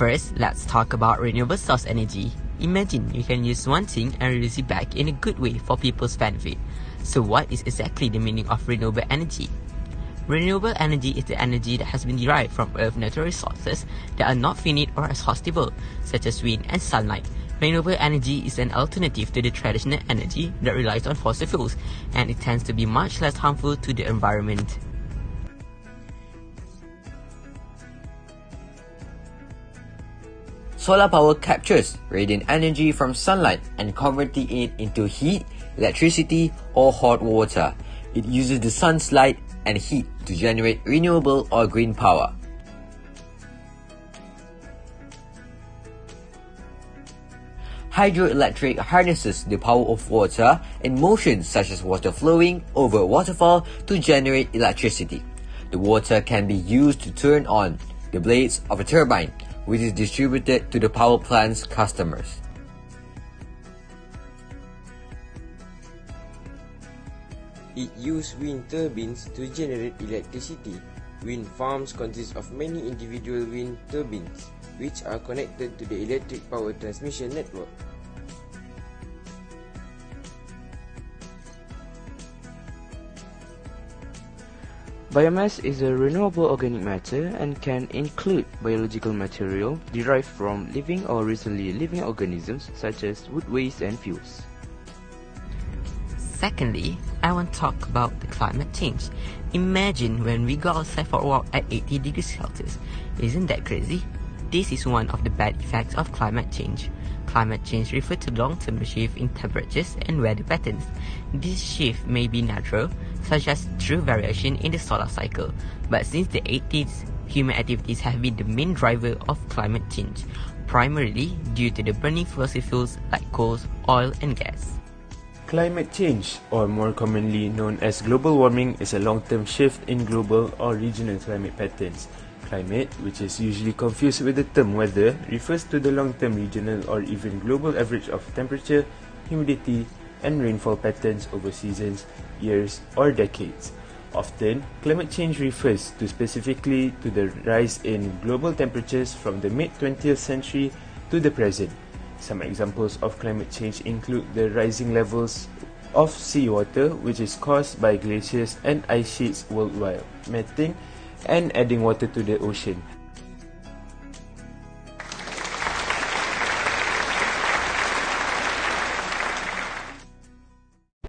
First, let's talk about renewable source energy. Imagine you can use one thing and release it back in a good way for people's benefit. So what is exactly the meaning of renewable energy? Renewable energy is the energy that has been derived from Earth's natural resources that are not finite or exhaustible, such as wind and sunlight. Renewable energy is an alternative to the traditional energy that relies on fossil fuels, and it tends to be much less harmful to the environment. Solar power captures radiant energy from sunlight and converting it into heat, electricity, or hot water. It uses the sun's light and heat to generate renewable or green power. Hydroelectric harnesses the power of water and motion such as water flowing over a waterfall to generate electricity. The water can be used to turn on the blades of a turbine, which is distributed to the power plant's customers. It uses wind turbines to generate electricity. Wind farms consist of many individual wind turbines, which are connected to the electric power transmission network. Biomass is a renewable organic matter and can include biological material derived from living or recently living organisms such as wood waste and fuels. Secondly, I want to talk about the climate change. Imagine when we go outside for a walk at 80 degrees Celsius. Isn't that crazy? This is one of the bad effects of climate change. Climate change refers to long-term shift in temperatures and weather patterns. This shift may be natural, such as through variation in the solar cycle, but since the 80s, human activities have been the main driver of climate change, primarily due to the burning fossil fuels like coal, oil, and gas. Climate change, or more commonly known as global warming, is a long-term shift in global or regional climate patterns. Climate, which is usually confused with the term weather, refers to the long-term regional or even global average of temperature, humidity, and rainfall patterns over seasons, years, or decades. Often, climate change refers to specifically to the rise in global temperatures from the mid-20th century to the present. Some examples of climate change include the rising levels of seawater, which is caused by glaciers and ice sheets worldwide melting and adding water to the ocean,